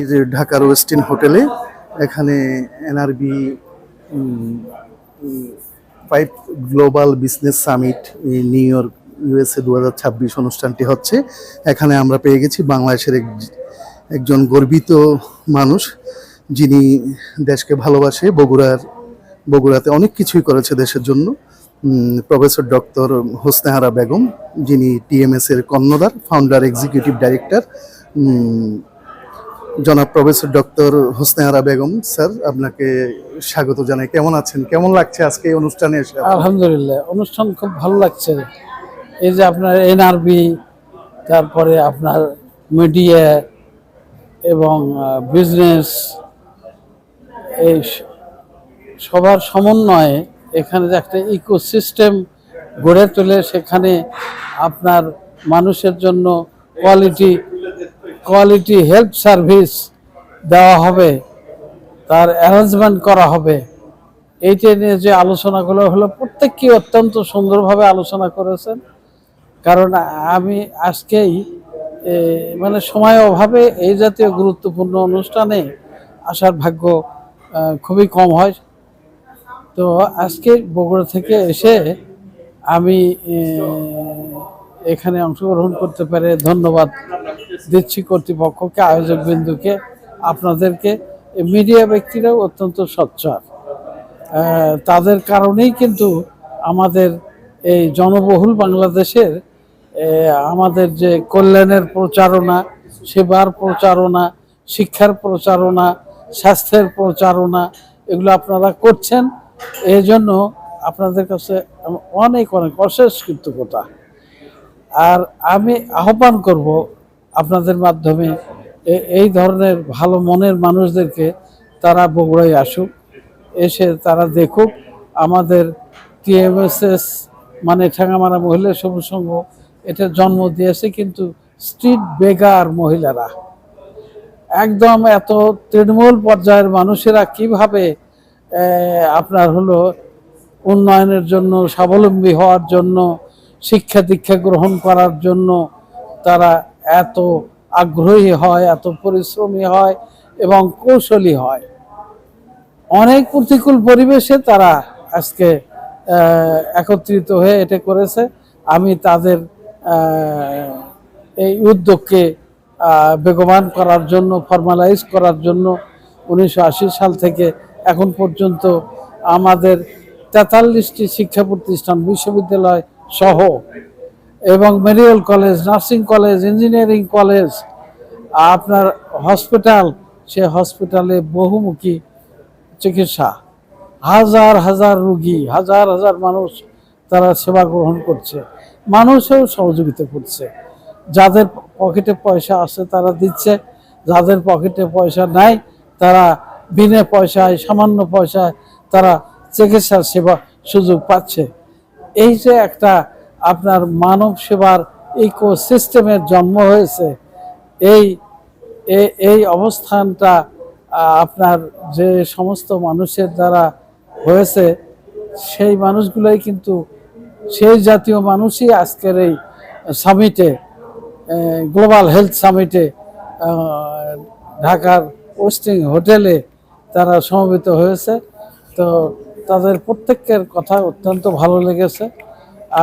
এই যে ঢাকার ওয়েস্টিন হোটেলে এখানে NRB 5 global business summit new York USA 2026 অনুষ্ঠানটি হচ্ছে। এখানে আমরা পেয়ে গেছি বাংলাদেশের একজন গর্বিত মানুষ, যিনি দেশকে ভালোবাসে। বগুড়াতে অনেক কিছুই করেছে দেশের জন্য। প্রফেসর ডক্টর হোসনে আরা বেগম, যিনি টিএমএস এর কর্ণধার, ফাউন্ডার, এক্সিকিউটিভ ডাইরেক্টর। জনাব professor doctor Hosne Ara Begum sir, আপনাকে স্বাগত জানাই। কেমন আছেন? কেমন লাগছে আজকে এই অনুষ্ঠানে এসে? আলহামদুলিল্লাহ, অনুষ্ঠান খুব ভালো লাগছে। এই যে আপনার এনআরবি, তারপরে আপনার মিডিয়া এবং বিজনেস, এই সবার সমন্বয়ে এখানে যে একটা ইকোসিস্টেম গড়ে তোলে, সেখানে আপনার মানুষের জন্য কোয়ালিটি হেলথ সার্ভিস দেওয়া হবে, তার অ্যারেঞ্জমেন্ট করা হবে। এইটা নিয়ে যে আলোচনাগুলো হলো, প্রত্যেককে অত্যন্ত সুন্দরভাবে আলোচনা করেছেন। কারণ আমি আজকেই মানে সময় অভাবে এই জাতীয় গুরুত্বপূর্ণ অনুষ্ঠানে আসার ভাগ্য খুবই কম হয়। তো আজকে বগুড়া থেকে এসে আমি এখানে অংশগ্রহণ করতে পারে ধন্যবাদ দিচ্ছি কর্তৃপক্ষকে, আয়োজক বিন্দুকে, আপনাদেরকে। মিডিয়া ব্যক্তিরাও অত্যন্ত সোচ্চার, তাদের কারণেই কিন্তু আমাদের এই জনবহুল বাংলাদেশের আমাদের যে কল্যাণের প্রচারণা, সেবার প্রচারণা, শিক্ষার প্রচারণা, স্বাস্থ্যের প্রচারণা, এগুলো আপনারা করছেন। এই জন্য আপনাদের কাছে অনেক অনেক অশেষ কৃতজ্ঞতা। আর আমি আহ্বান করব আপনাদের মাধ্যমে এই ধরনের ভালো মনের মানুষদেরকে, তারা বগুড়ায় আসুক, এসে তারা দেখুক আমাদের টিএমএসএস মানে ঠ্যাঙামারা মহিলা সবুজ সংঘ, এটা জন্ম দিয়েছে কিন্তু স্ট্রিট বেগার মহিলারা, একদম এত তৃণমূল পর্যায়ের মানুষেরা কিভাবে আপনার হলো উন্নয়নের জন্য, স্বাবলম্বী হওয়ার জন্য, শিক্ষা দীক্ষা গ্রহণ করার জন্য তারা এত আগ্রহী হয়, এত পরিশ্রমী হয় এবং কৌশলী হয়। অনেক প্রতিকূল পরিবেশে তারা আজকে একত্রিত হয়ে এটা করেছে। আমি তাদের এই উদ্যোগকে বেগবান করার জন্য, ফর্মালাইজ করার জন্য 1980 সাল থেকে এখন পর্যন্ত আমাদের 43টি শিক্ষা প্রতিষ্ঠান, বিশ্ববিদ্যালয় সহ, এবং medical college, nursing college, engineering college, আপনার হসপিটাল, সে হসপিটালে বহুমুখী চিকিৎসা, হাজার হাজার রুগী, হাজার হাজার মানুষ তারা সেবা গ্রহণ করছে। মানুষও সহযোগিতা করছে। যাদের পকেটে পয়সা আছে তারা দিচ্ছে, যাদের পকেটে পয়সা নাই তারা বিনা পয়সায়, সামান্য পয়সায় তারা চিকিৎসার সেবা সুযোগ পাচ্ছে। এই যে একটা আপনার মানব সেবার ইকোসিস্টেমের জন্ম হয়েছে, এই অবস্থানটা আপনার যে সমস্ত মানুষের দ্বারা হয়েছে, সেই মানুষগুলোই কিন্তু সেই জাতীয় মানুষই আজকের এই সামিটে, গ্লোবাল হেলথ সামিটে ঢাকার ওয়েস্টিন হোটেলে তারা সমবেত হয়েছে। তো তাদের প্রত্যেকের কথা অত্যন্ত ভালো লেগেছে।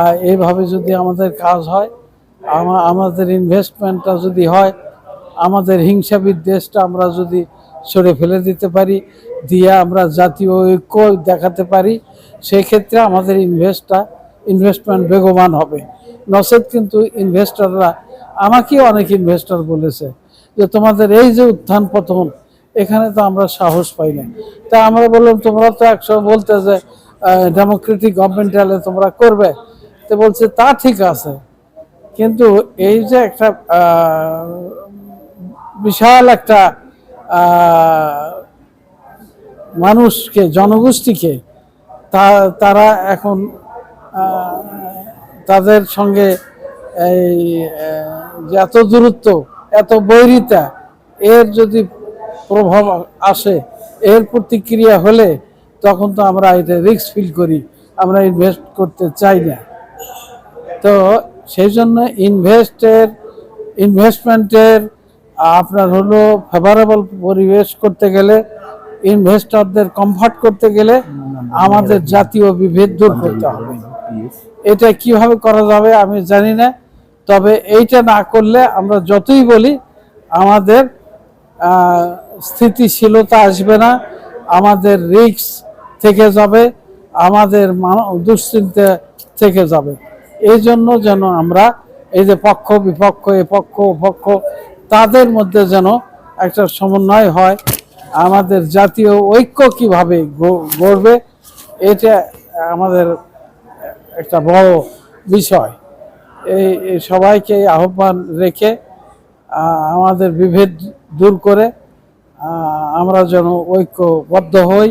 আর এইভাবে যদি আমাদের কাজ হয়, আমাদের ইনভেস্টমেন্টটা যদি হয়, আমাদের হিংসা বিদ্বেষটা আমরা যদি সরে ফেলে দিতে পারি, দিয়ে আমরা জাতীয় ঐক্য দেখাতে পারি, সেক্ষেত্রে আমাদের ইনভেস্টমেন্ট বেগবান হবে। নচেত কিন্তু ইনভেস্টররা, আমাকেও অনেক ইনভেস্টর বলেছে যে তোমাদের এই যে উত্থান পতন, এখানে তো আমরা সাহস পাই না। তা আমরা বললাম, তোমরা তো একসময় বলতে যে ডেমোক্রেটিক গভর্নমেন্ট এলে তোমরা করবে, তো বলছে তা ঠিক আছে, কিন্তু এই যে একটা বিশাল একটা মানুষকে, জনগোষ্ঠীকে তারা এখন তাদের সঙ্গে এই যে এত দূরত্ব, এত বৈরিতা, এর যদি প্রভাব আসে, এর প্রতিক্রিয়া হলে তখন তো আমরা এটা রিস্ক ফিল করি, আমরা ইনভেস্ট করতে চাই না। তো সেই জন্য ইনভেস্টমেন্টের আপনার হলো ফেভারেবল পরিবেশ করতে গেলে, ইনভেস্টরদের কমফর্ট করতে গেলে আমাদের জাতীয় বিভেদ দূর করতে হবে। এটা কিভাবে করা যাবে আমি জানি না, তবে এইটা না করলে আমরা যতই বলি আমাদের স্থিতিশীলতা আসবে না, আমাদের রিস্ক থেকে যাবে, আমাদের দুশ্চিন্তা থেকে যাবে। এই জন্য যেন আমরা এই যে পক্ষ বিপক্ষ, এ পক্ষ ও পক্ষ, তাদের মধ্যে যেন একটা সমন্বয় হয়, আমাদের জাতীয় ঐক্য কিভাবে গড়বে এটা আমাদের একটা বড় বিষয়। এই সবাইকে আহ্বান রেখে আমাদের বিভেদ দূর করে আমরা যেন ঐক্যবদ্ধ হই।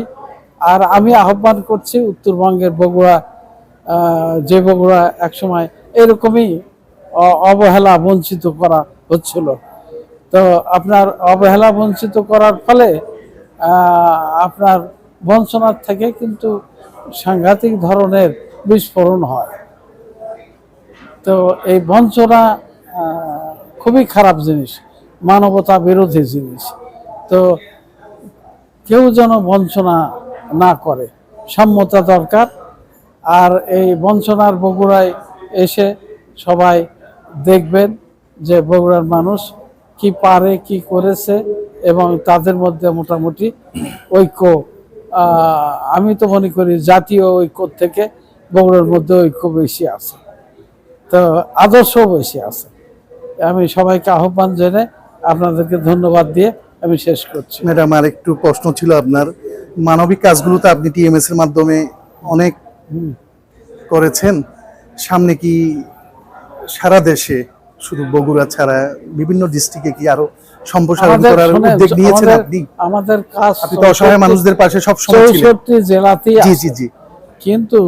আর আমি আহ্বান করছি উত্তরবঙ্গের বগুড়া, যে বগুড়া একসময় এরকমই অবহেলা বঞ্চিত করা হচ্ছিল, তো আপনার অবহেলা বঞ্চিত করার ফলে আপনার বঞ্চনার থেকে কিন্তু সাংঘাতিক ধরনের বিস্ফোরণ হয়। তো এই বঞ্চনা খুবই খারাপ জিনিস, মানবতা বিরোধী জিনিস। তো কেউ যেন বঞ্চনা না করে, সাম্যতা দরকার। আর এই বঞ্চনার বগুড়ায় এসে সবাই দেখবেন যে বগুড়ার মানুষ কি পারে, কি করেছে, এবং তাদের মধ্যে মোটামুটি ঐক্য, আমি তো মনে করি জাতীয় ঐক্য থেকে বগুড়ার মধ্যে ঐক্য বেশি আছে, তো আদর্শ বেশি আছে। আমি সবাইকে আহ্বান জেনে আপনাদেরকে ধন্যবাদ দিয়ে আমি শেষ করছি। ম্যাডাম, আর একটু প্রশ্ন ছিল আপনার, মানবিক কাজগুলো তো আপনি টিএমএস এর মাধ্যমে অনেক করেছেন, সামনে কি সারা দেশে, শুধু বগুড়া ছাড়া বিভিন্ন ডিস্ট্রিক্টে কি আরো সম্প্রসারণ করার উদ্যোগ নিয়েছেন আপনি? আমাদের কাজ, আপনি তো অসহায় মানুষদের পাশে সব সময় ছিলেন। 64 জেলাতেই জি আছে। জি জি। কিন্তু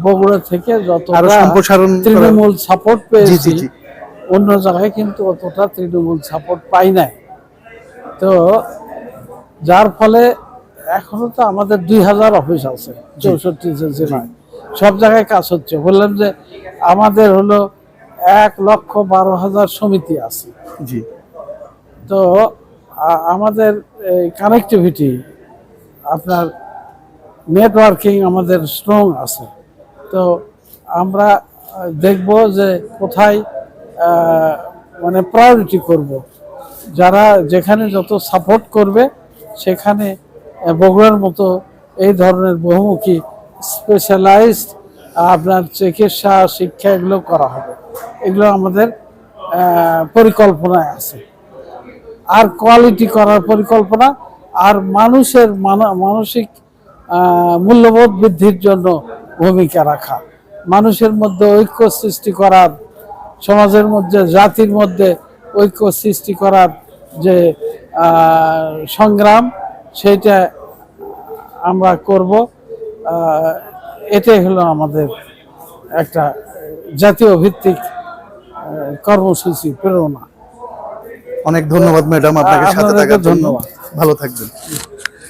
বগুড়া থেকে যত আরো সম্প্রসারণ তৃণমূল সাপোর্ট জি পেয়েছি, জি জি। অন্য জায়গায় কিন্তু অতটা তৃণমূল সাপোর্ট পাই নাই। তো যার ফলে এখনো তো আমাদের 2000 অফিস আছে 64 জেলায়, সব জায়গায় কাজ হচ্ছে। বললাম যে আমাদের হলো 1,12,000 সমিতি আছে। জি। তো আমাদের কানেক্টিভিটি, আপনার নেটওয়ার্কিং আমাদের স্ট্রং আছে। তো আমরা দেখব যে কোথায় মানে প্রায়োরিটি করব, যারা যেখানে যত সাপোর্ট করবে সেখানে বগুড়ার মতো এই ধরনের বহুমুখী স্পেশালাইজড আপনার চিকিৎসা, শিক্ষা এগুলো করা হবে। এগুলো আমাদের পরিকল্পনায় আছে। আর কোয়ালিটি করার পরিকল্পনা, আর মানুষের মানসিক মূল্যবোধ বৃদ্ধির জন্য ভূমিকা রাখা, মানুষের মধ্যে ঐক্য সৃষ্টি করার, সমাজের মধ্যে, জাতির মধ্যে ঐক্য সৃষ্টি করার যে সংগ্রাম, সেইটা আমরা করব। এটাই হলো আমাদের একটা জাতীয় ভিত্তিক কর্মসূচি, প্রেরণা। অনেক ধন্যবাদ ম্যাডাম আপনাকে সাথে আপনাদেরকে থাকার জন্য। ধন্যবাদ। ভালো থাকবেন।